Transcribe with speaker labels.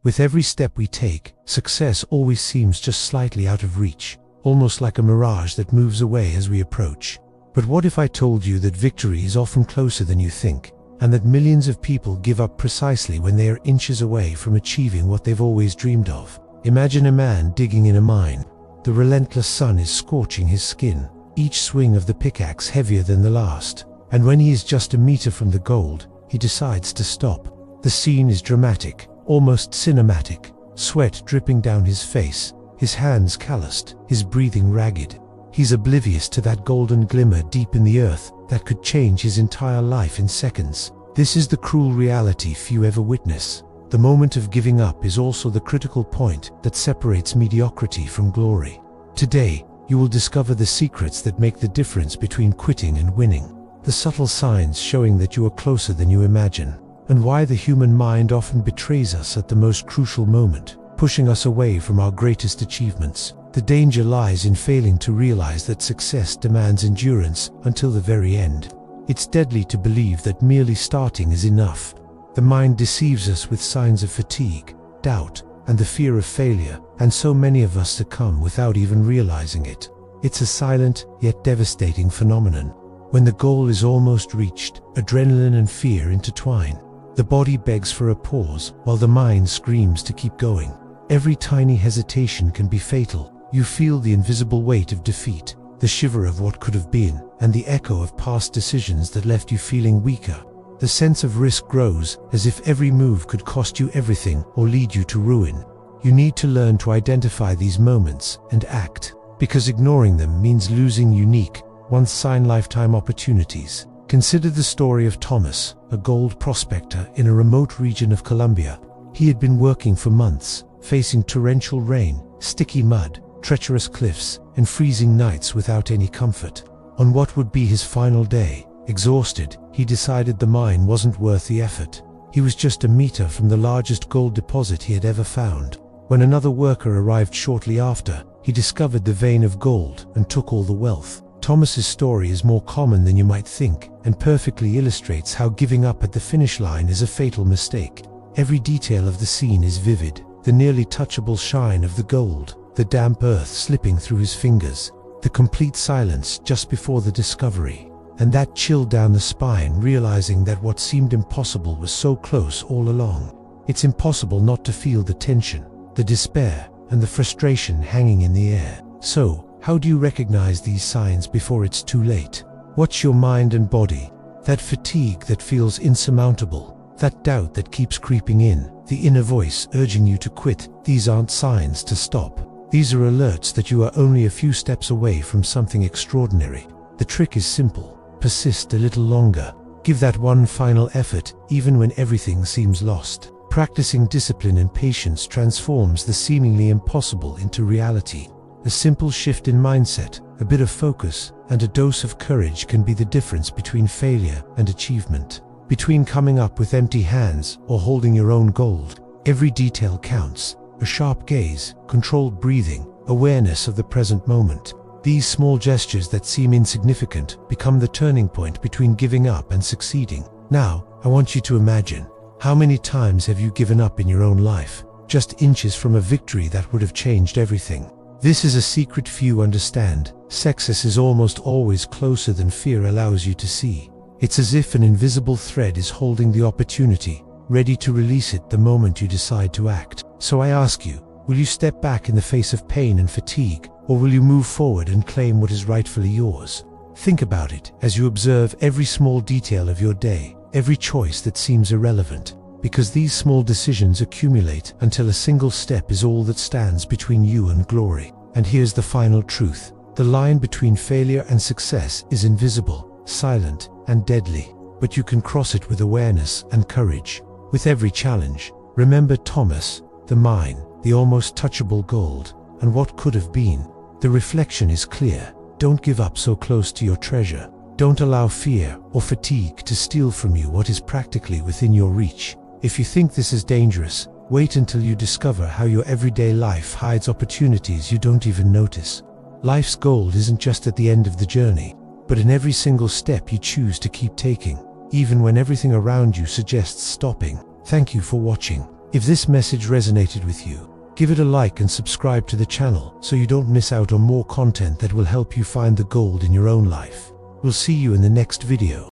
Speaker 1: With every step we take, success always seems just slightly out of reach, almost like a mirage that moves away as we approach. But what if I told you that victory is often closer than you think, and that millions of people give up precisely when they are inches away from achieving what they've always dreamed of? Imagine a man digging in a mine. The relentless sun is scorching his skin, each swing of the pickaxe heavier than the last. And when he is just a meter from the gold, he decides to stop. The scene is dramatic, almost cinematic, sweat dripping down his face, his hands calloused, his breathing ragged. He's oblivious to that golden glimmer deep in the earth that could change his entire life in seconds. This is the cruel reality few ever witness. The moment of giving up is also the critical point that separates mediocrity from glory. Today, you will discover the secrets that make the difference between quitting and winning, the subtle signs showing that you are closer than you imagine, and why the human mind often betrays us at the most crucial moment, pushing us away from our greatest achievements. The danger lies in failing to realize that success demands endurance until the very end. It's deadly to believe that merely starting is enough. The mind deceives us with signs of fatigue, doubt, and the fear of failure, and so many of us succumb without even realizing it. It's a silent, yet devastating phenomenon. When the goal is almost reached, adrenaline and fear intertwine. The body begs for a pause, while the mind screams to keep going. Every tiny hesitation can be fatal. You feel the invisible weight of defeat, the shiver of what could have been, and the echo of past decisions that left you feeling weaker. The sense of risk grows, as if every move could cost you everything or lead you to ruin. You need to learn to identify these moments and act, because ignoring them means losing unique, once-in-a-lifetime opportunities. Consider the story of Thomas, a gold prospector in a remote region of Colombia. He had been working for months, facing torrential rain, sticky mud, treacherous cliffs, and freezing nights without any comfort. On what would be his final day, exhausted, he decided the mine wasn't worth the effort. He was just a meter from the largest gold deposit he had ever found. When another worker arrived shortly after, he discovered the vein of gold and took all the wealth. Thomas's story is more common than you might think, and perfectly illustrates how giving up at the finish line is a fatal mistake. Every detail of the scene is vivid: the nearly touchable shine of the gold, the damp earth slipping through his fingers, the complete silence just before the discovery, and that chill down the spine realizing that what seemed impossible was so close all along. It's impossible not to feel the tension, the despair, and the frustration hanging in the air. So, how do you recognize these signs before it's too late? Watch your mind and body. That fatigue that feels insurmountable, that doubt that keeps creeping in, the inner voice urging you to quit, these aren't signs to stop. These are alerts that you are only a few steps away from something extraordinary. The trick is simple: persist a little longer. Give that one final effort, even when everything seems lost. Practicing discipline and patience transforms the seemingly impossible into reality. A simple shift in mindset, a bit of focus, and a dose of courage can be the difference between failure and achievement. Between coming up with empty hands or holding your own gold, every detail counts. A sharp gaze, controlled breathing, awareness of the present moment. These small gestures that seem insignificant become the turning point between giving up and succeeding. Now, I want you to imagine, how many times have you given up in your own life, just inches from a victory that would have changed everything? This is a secret few understand. Success is almost always closer than fear allows you to see. It's as if an invisible thread is holding the opportunity, ready to release it the moment you decide to act. So I ask you, will you step back in the face of pain and fatigue, or will you move forward and claim what is rightfully yours? Think about it as you observe every small detail of your day, every choice that seems irrelevant, because these small decisions accumulate until a single step is all that stands between you and glory. And here's the final truth: the line between failure and success is invisible, silent, and deadly, but you can cross it with awareness and courage. With every challenge, remember Thomas, the mine, the almost touchable gold, and what could have been. The reflection is clear: don't give up so close to your treasure. Don't allow fear or fatigue to steal from you what is practically within your reach. If you think this is dangerous, wait until you discover how your everyday life hides opportunities you don't even notice. Life's gold isn't just at the end of the journey, but in every single step you choose to keep taking, even when everything around you suggests stopping. Thank you for watching. If this message resonated with you, give it a like and subscribe to the channel so you don't miss out on more content that will help you find the gold in your own life. We'll see you in the next video.